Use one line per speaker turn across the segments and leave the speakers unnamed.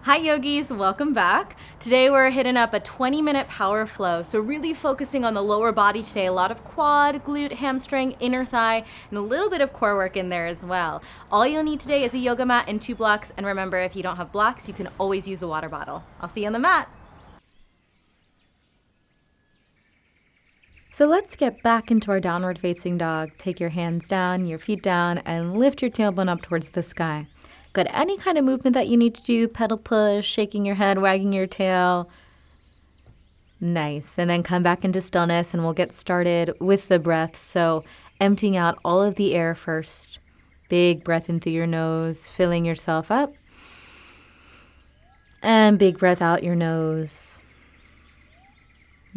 Hi yogis, welcome back. Today we're hitting up a 20-minute power flow. So really focusing on the lower body today. A lot of quad, glute, hamstring, inner thigh, and a little bit of core work in there as well. All you'll need today is a yoga mat and 2 blocks. And remember, if you don't have blocks, you can always use a water bottle. I'll see you on the mat. So let's get back into our downward facing dog. Take your hands down, your feet down, and lift your tailbone up towards the sky. Good. Any kind of movement that you need to do, pedal push, shaking your head, wagging your tail. Nice. And then come back into stillness and we'll get started with the breath. So emptying out all of the air first. Big breath in through your nose, filling yourself up. And big breath out your nose.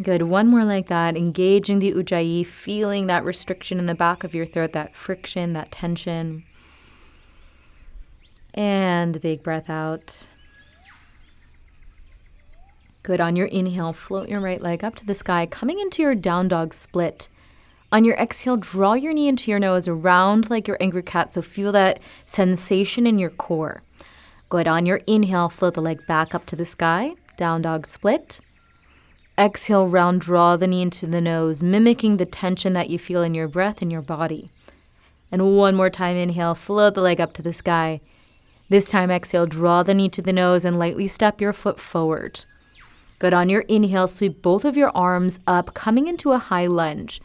Good. One more like that. Engaging the ujjayi, feeling that restriction in the back of your throat, that friction, that tension. And big breath out. Good. On your inhale, float your right leg up to the sky, coming into your down dog split. On your exhale, draw your knee into your nose, around like your angry cat, so feel that sensation in your core. Good. On your inhale, float the leg back up to the sky, down dog split. Exhale, round, draw the knee into the nose, mimicking the tension that you feel in your breath and your body. And one more time, inhale, float the leg up to the sky. This time, exhale, draw the knee to the nose and lightly step your foot forward. Good. On your inhale, sweep both of your arms up, coming into a high lunge.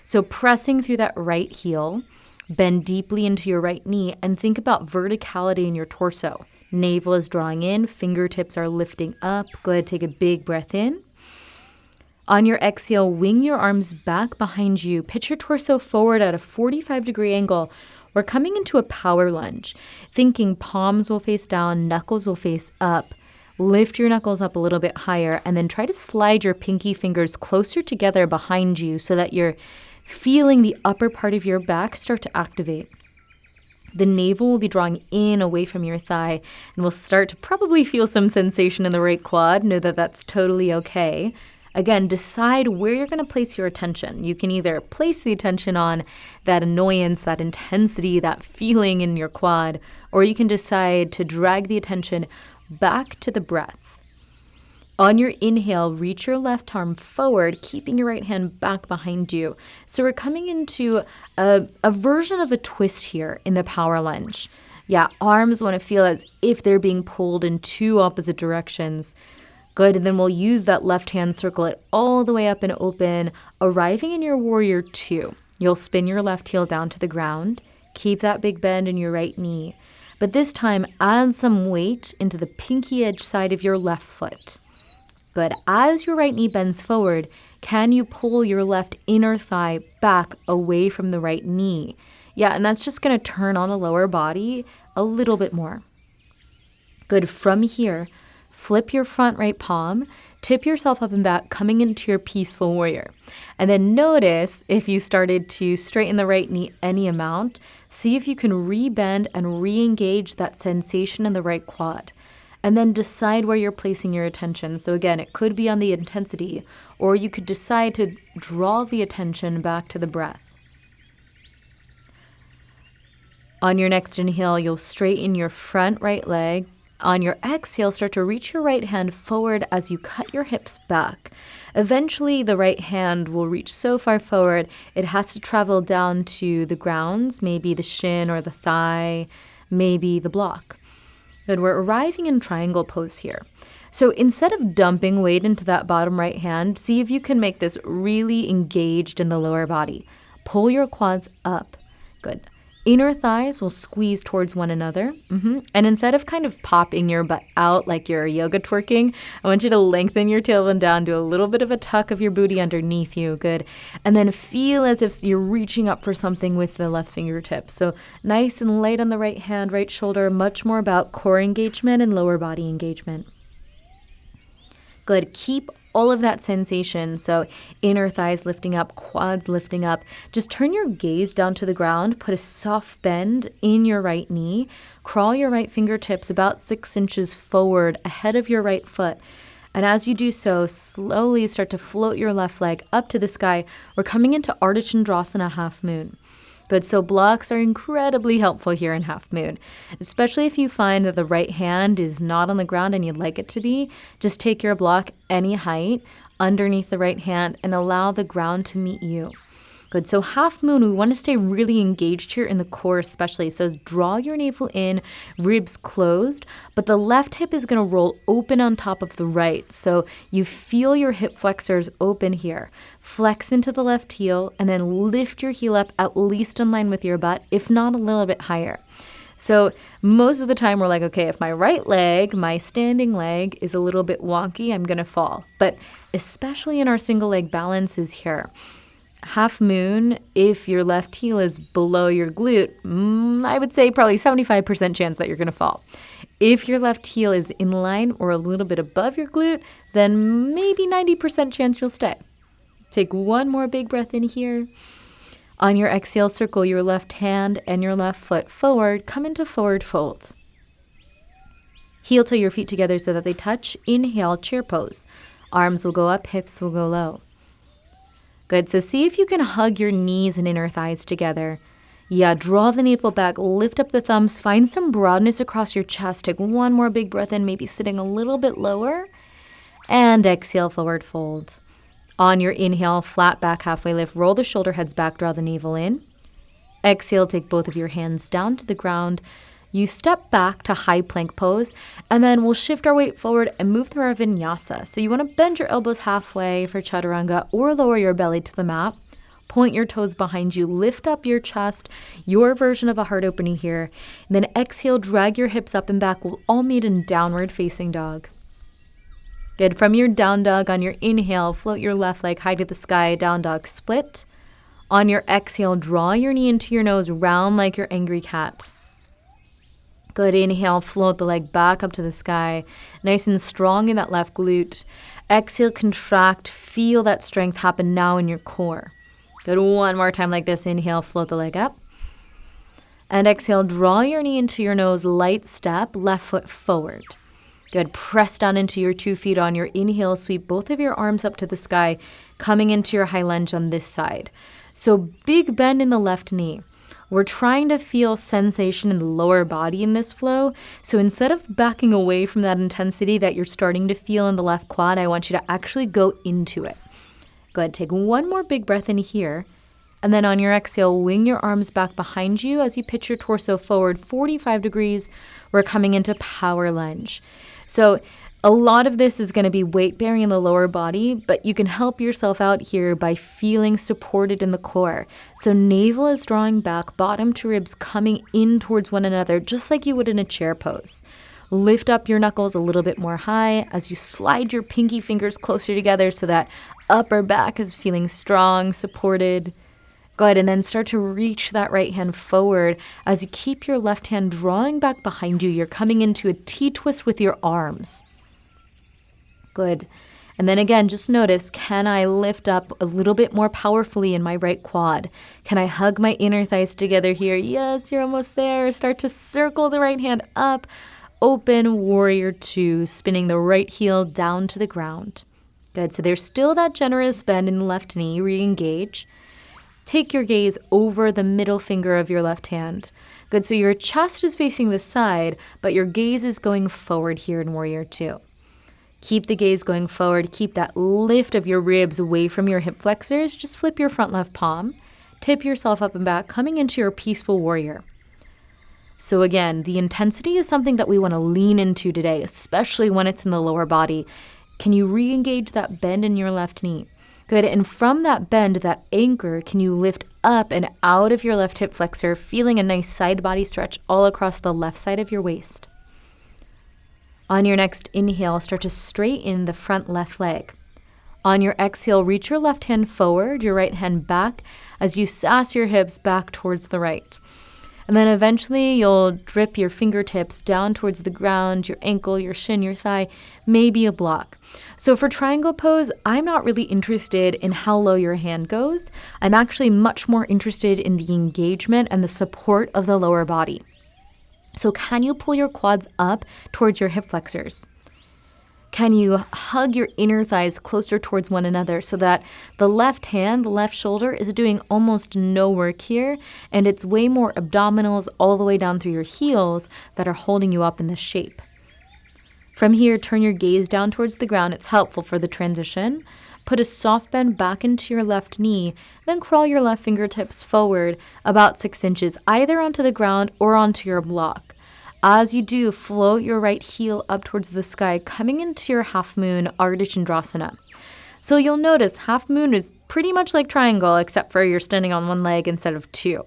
So pressing through that right heel, bend deeply into your right knee, and think about verticality in your torso. Navel is drawing in, fingertips are lifting up. Go ahead, take a big breath in. On your exhale, wing your arms back behind you. Pitch your torso forward at a 45-degree angle. We're coming into a power lunge, thinking palms will face down, knuckles will face up. Lift your knuckles up a little bit higher, and then try to slide your pinky fingers closer together behind you so that you're feeling the upper part of your back start to activate. The navel will be drawing in away from your thigh, and we'll start to probably feel some sensation in the right quad. Know that that's totally okay. Again, decide where you're going to place your attention. You can either place the attention on that annoyance, that intensity, that feeling in your quad, or you can decide to drag the attention back to the breath. On your inhale, reach your left arm forward, keeping your right hand back behind you. So we're coming into a version of a twist here in the power lunge. Yeah, arms want to feel as if they're being pulled in two opposite directions. Good, and then we'll use that left hand, circle it all the way up and open, arriving in your warrior 2. You'll spin your left heel down to the ground, keep that big bend in your right knee, but this time add some weight into the pinky edge side of your left foot. Good, as your right knee bends forward, can you pull your left inner thigh back away from the right knee? Yeah, and that's just going to turn on the lower body a little bit more. Good, from here, flip your front right palm, tip yourself up and back, coming into your peaceful warrior. And then notice if you started to straighten the right knee any amount, see if you can re-bend and re-engage that sensation in the right quad. And then decide where you're placing your attention. So again, it could be on the intensity, or you could decide to draw the attention back to the breath. On your next inhale, you'll straighten your front right leg. On your exhale, start to reach your right hand forward as you cut your hips back. Eventually, the right hand will reach so far forward, it has to travel down to the grounds, maybe the shin or the thigh, maybe the block. Good, we're arriving in triangle pose here. So instead of dumping weight into that bottom right hand, see if you can make this really engaged in the lower body. Pull your quads up. Good. Inner thighs will squeeze towards one another. And instead of kind of popping your butt out like you're yoga twerking, I want you to lengthen your tailbone down, do a little bit of a tuck of your booty underneath you. Good. And then feel as if you're reaching up for something with the left fingertips. So nice and light on the right hand, right shoulder, much more about core engagement and lower body engagement. Good. Keep all of that sensation. So inner thighs lifting up, quads lifting up. Just turn your gaze down to the ground. Put a soft bend in your right knee. Crawl your right fingertips about 6 inches forward ahead of your right foot. And as you do so, slowly start to float your left leg up to the sky. We're coming into Ardha Chandrasana half moon. Good, so blocks are incredibly helpful here in half moon, especially if you find that the right hand is not on the ground and you'd like it to be. Just take your block any height underneath the right hand and allow the ground to meet you. Good, so half moon, we want to stay really engaged here in the core especially. So draw your navel in, ribs closed, but the left hip is going to roll open on top of the right. So you feel your hip flexors open here. Flex into the left heel and then lift your heel up at least in line with your butt, if not a little bit higher. So most of the time we're like, okay, if my right leg, my standing leg is a little bit wonky, I'm going to fall. But especially in our single leg balances here, half moon, if your left heel is below your glute, I would say probably 75% chance that you're going to fall. If your left heel is in line or a little bit above your glute, then maybe 90% chance you'll stay. Take one more big breath in here. On your exhale, circle your left hand and your left foot forward. Come into forward fold. Heel toe your feet together so that they touch. Inhale, chair pose. Arms will go up, hips will go low. Good, so see if you can hug your knees and inner thighs together. Yeah, draw the navel back, lift up the thumbs, find some broadness across your chest. Take one more big breath in, maybe sitting a little bit lower. And exhale, forward fold. On your inhale, flat back, halfway lift, roll the shoulder heads back, draw the navel in. Exhale, take both of your hands down to the ground. You step back to high plank pose, and then we'll shift our weight forward and move through our vinyasa. So you want to bend your elbows halfway for chaturanga or lower your belly to the mat. Point your toes behind you, lift up your chest, your version of a heart opening here. And then exhale, drag your hips up and back. We'll all meet in downward facing dog. Good. From your down dog, on your inhale, float your left leg high to the sky, down dog split. On your exhale, draw your knee into your nose, round like your angry cat. Good, inhale, float the leg back up to the sky, nice and strong in that left glute. Exhale, contract, feel that strength happen now in your core. Good, one more time like this, inhale, float the leg up. And exhale, draw your knee into your nose, light step, left foot forward. Good, press down into your 2 feet on your inhale, sweep both of your arms up to the sky, coming into your high lunge on this side. So big bend in the left knee. We're trying to feel sensation in the lower body in this flow. So instead of backing away from that intensity that you're starting to feel in the left quad, I want you to actually go into it. Go ahead, take one more big breath in here. And then on your exhale, wing your arms back behind you as you pitch your torso forward 45 degrees. We're coming into power lunge. So a lot of this is going to be weight bearing in the lower body, but you can help yourself out here by feeling supported in the core. So navel is drawing back, bottom to ribs coming in towards one another, just like you would in a chair pose. Lift up your knuckles a little bit more high as you slide your pinky fingers closer together so that upper back is feeling strong, supported. Go ahead and then start to reach that right hand forward as you keep your left hand drawing back behind you. You're coming into a T-twist with your arms. Good. And then again, just notice, can I lift up a little bit more powerfully in my right quad? Can I hug my inner thighs together here? Yes, you're almost there. Start to circle the right hand up. Open warrior two, spinning the right heel down to the ground. Good. So there's still that generous bend in the left knee. Re-engage. Take your gaze over the middle finger of your left hand. Good. So your chest is facing the side, but your gaze is going forward here in warrior two. Keep the gaze going forward. Keep that lift of your ribs away from your hip flexors. Just flip your front left palm. Tip yourself up and back, coming into your peaceful warrior. So again, the intensity is something that we want to lean into today, especially when it's in the lower body. Can you re-engage that bend in your left knee? Good. And from that bend, that anchor, can you lift up and out of your left hip flexor, feeling a nice side body stretch all across the left side of your waist? On your next inhale, start to straighten the front left leg. On your exhale, reach your left hand forward, your right hand back as you sass your hips back towards the right. And then eventually you'll drip your fingertips down towards the ground, your ankle, your shin, your thigh, maybe a block. So for triangle pose, I'm not really interested in how low your hand goes. I'm actually much more interested in the engagement and the support of the lower body. So can you pull your quads up towards your hip flexors? Can you hug your inner thighs closer towards one another so that the left hand, the left shoulder is doing almost no work here, and it's way more abdominals all the way down through your heels that are holding you up in this shape. From here, turn your gaze down towards the ground. It's helpful for the transition. Put a soft bend back into your left knee, then crawl your left fingertips forward about 6 inches, either onto the ground or onto your block. As you do, float your right heel up towards the sky, coming into your half moon, Ardha Chandrasana. So you'll notice half moon is pretty much like triangle, except for you're standing on one leg instead of two.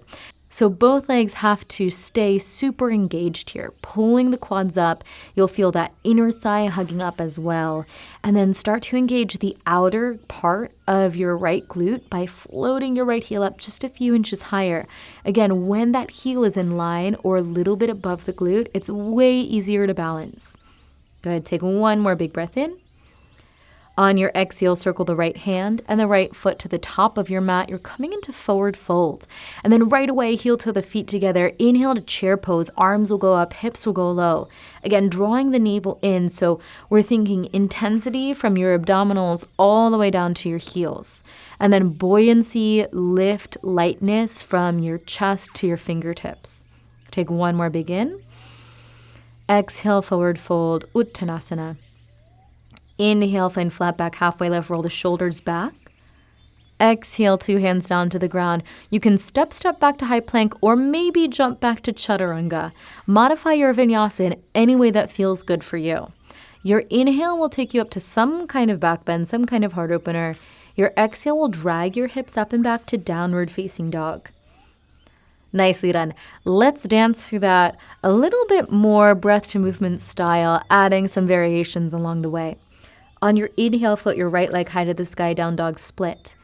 So both legs have to stay super engaged here, pulling the quads up. You'll feel that inner thigh hugging up as well. And then start to engage the outer part of your right glute by floating your right heel up just a few inches higher. Again, when that heel is in line or a little bit above the glute, it's way easier to balance. Go ahead, take one more big breath in. On your exhale, circle the right hand and the right foot to the top of your mat. You're coming into forward fold. And then right away, heel to the feet together. Inhale to chair pose. Arms will go up, hips will go low. Again, drawing the navel in. So we're thinking intensity from your abdominals all the way down to your heels. And then buoyancy, lift, lightness from your chest to your fingertips. Take one more big in. Exhale, forward fold, Uttanasana. Inhale, find flat back, halfway lift, roll the shoulders back. Exhale, 2 hands down to the ground. You can step back to high plank or maybe jump back to chaturanga. Modify your vinyasa in any way that feels good for you. Your inhale will take you up to some kind of back bend, some kind of heart opener. Your exhale will drag your hips up and back to downward facing dog. Nicely done. Let's dance through that a little bit more breath to movement style, adding some variations along the way. On your inhale, float your right leg high to the sky, down dog split.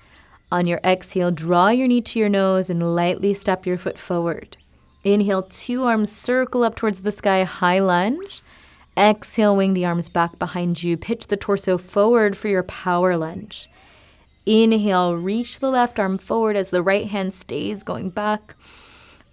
On your exhale, draw your knee to your nose and lightly step your foot forward. Inhale, 2 arms circle up towards the sky, high lunge. Exhale, wing the arms back behind you. Pitch the torso forward for your power lunge. Inhale, reach the left arm forward as the right hand stays going back.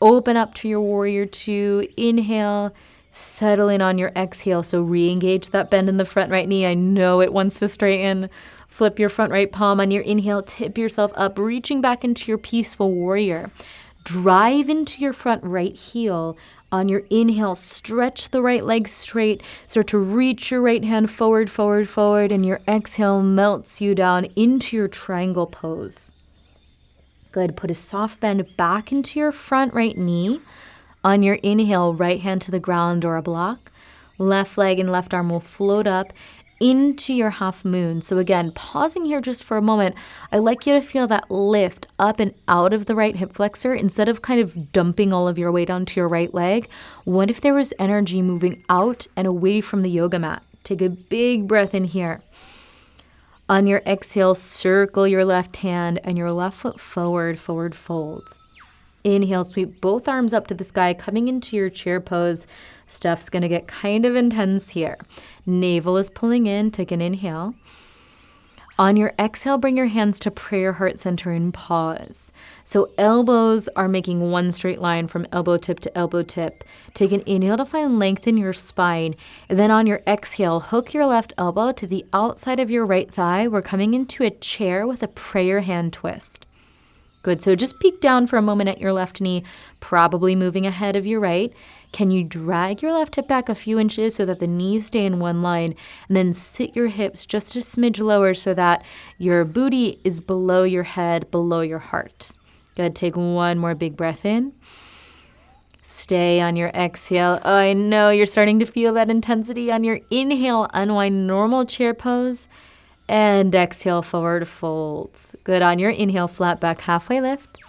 Open up to your warrior 2. Inhale. Settle in on your exhale, so re-engage that bend in the front right knee. I know it wants to straighten. Flip your front right palm on your inhale, tip yourself up, reaching back into your peaceful warrior. Drive into your front right heel. On your inhale, stretch the right leg straight. Start to reach your right hand forward, forward, forward, and your exhale melts you down into your triangle pose. Good. Put a soft bend back into your front right knee. On your inhale, right hand to the ground or a block. Left leg and left arm will float up into your half moon. So again, pausing here just for a moment, I'd like you to feel that lift up and out of the right hip flexor instead of kind of dumping all of your weight onto your right leg. What if there was energy moving out and away from the yoga mat? Take a big breath in here. On your exhale, circle your left hand and your left foot forward, forward fold. Inhale, sweep both arms up to the sky, coming into your chair pose. Stuff's going to get kind of intense here. Navel is pulling in. Take an inhale. On your exhale, bring your hands to prayer heart center and pause. So elbows are making one straight line from elbow tip to elbow tip. Take an inhale to find length in your spine. And then on your exhale, hook your left elbow to the outside of your right thigh. We're coming into a chair with a prayer hand twist. Good. So just peek down for a moment at your left knee, probably moving ahead of your right. Can you drag your left hip back a few inches so that the knees stay in one line? And then sit your hips just a smidge lower so that your booty is below your head, below your heart. Good. Take one more big breath in. Stay on your exhale. Oh, I know you're starting to feel that intensity. On your inhale, unwind normal chair pose. And exhale, forward folds. Good. On your inhale, flat back, halfway lift.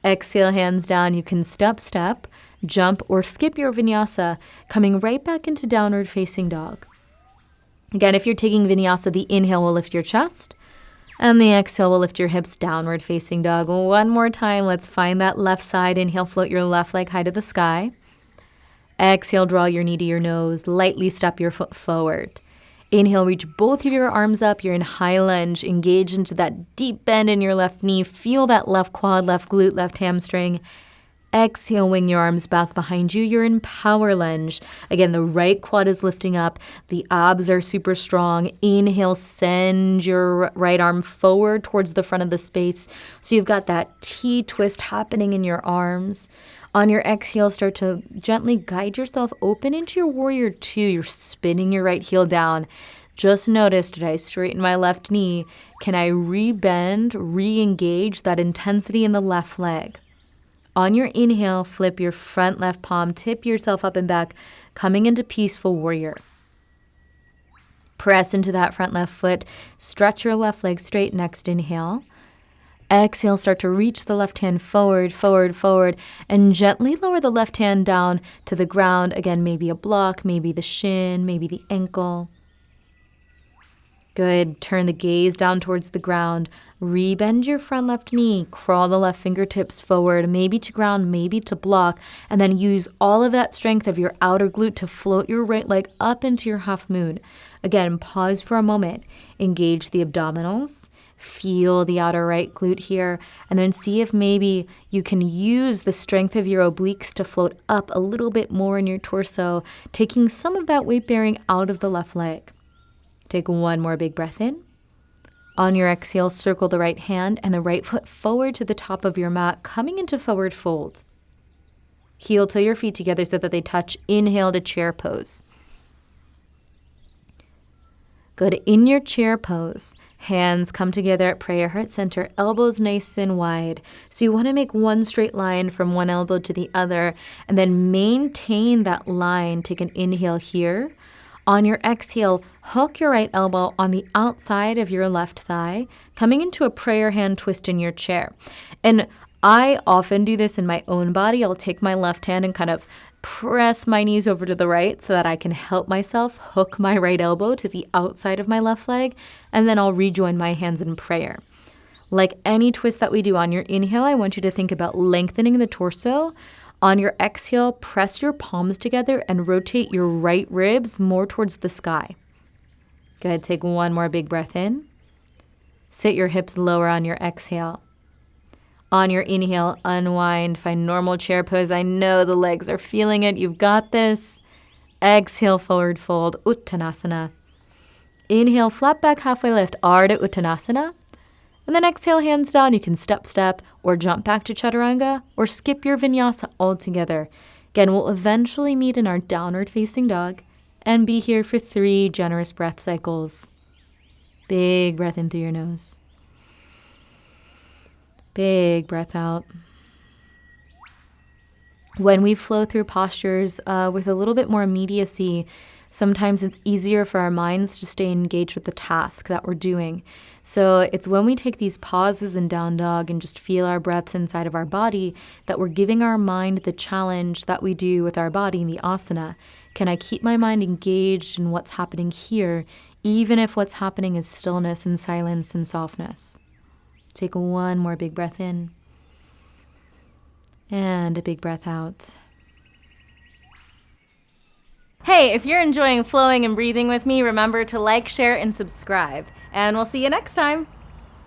Exhale, hands down. You can step, jump, or skip your vinyasa, coming right back into downward facing dog. Again, if you're taking vinyasa, the inhale will lift your chest, and the exhale will lift your hips, downward facing dog. One more time. Let's find that left side. Inhale, float your left leg high to the sky. Exhale, draw your knee to your nose. Lightly step your foot forward. Inhale, reach both of your arms up. You're in high lunge. Engage into that deep bend in your left knee. Feel that left quad, left glute, left hamstring. Exhale, wing your arms back behind you. You're in power lunge. Again, the right quad is lifting up. The abs are super strong. Inhale, send your right arm forward towards the front of the space. So you've got that T-twist happening in your arms. On your exhale, start to gently guide yourself open into your warrior two. You're spinning your right heel down. Just notice, did I straighten my left knee? Can I re-bend, re-engage that intensity in the left leg? On your inhale, flip your front left palm, tip yourself up and back, coming into peaceful warrior. Press into that front left foot, stretch your left leg straight, next inhale. Exhale, start to reach the left hand forward, forward, forward, and gently lower the left hand down to the ground. Again, maybe a block, maybe the shin, maybe the ankle. Good. Turn the gaze down towards the ground. Rebend your front left knee. Crawl the left fingertips forward, maybe to ground, maybe to block. And then use all of that strength of your outer glute to float your right leg up into your half moon. Again, pause for a moment. Engage the abdominals. Feel the outer right glute here. And then see if maybe you can use the strength of your obliques to float up a little bit more in your torso, taking some of that weight bearing out of the left leg. Take one more big breath in. On your exhale, circle the right hand and the right foot forward to the top of your mat, coming into forward fold. Heel toe your feet together so that they touch. Inhale to chair pose. Good. In your chair pose, hands come together at prayer heart center, elbows nice and wide. So you want to make one straight line from one elbow to the other, and then maintain that line. Take an inhale here. On your exhale, hook your right elbow on the outside of your left thigh, coming into a prayer hand twist in your chair. And I often do this in my own body. I'll take my left hand and kind of press my knees over to the right so that I can help myself hook my right elbow to the outside of my left leg, and then I'll rejoin my hands in prayer. Like any twist that we do, on your inhale, I want you to think about lengthening the torso. On your exhale, press your palms together and rotate your right ribs more towards the sky. Go ahead, take one more big breath in. Sit your hips lower on your exhale. On your inhale, unwind, find normal chair pose. I know the legs are feeling it. You've got this. Exhale, forward fold, Uttanasana. Inhale, flat back, halfway lift, Ardha Uttanasana. And then exhale, hands down. You can step, or jump back to Chaturanga, or skip your vinyasa altogether. Again, we'll eventually meet in our downward facing dog and be here for 3 generous breath cycles. Big breath in through your nose. Big breath out. When we flow through postures with a little bit more immediacy, sometimes it's easier for our minds to stay engaged with the task that we're doing. So it's when we take these pauses in down dog and just feel our breaths inside of our body that we're giving our mind the challenge that we do with our body in the asana. Can I keep my mind engaged in what's happening here, even if what's happening is stillness and silence and softness? Take one more big breath in and a big breath out. Hey, if you're enjoying flowing and breathing with me, remember to like, share, and subscribe. And we'll see you next time.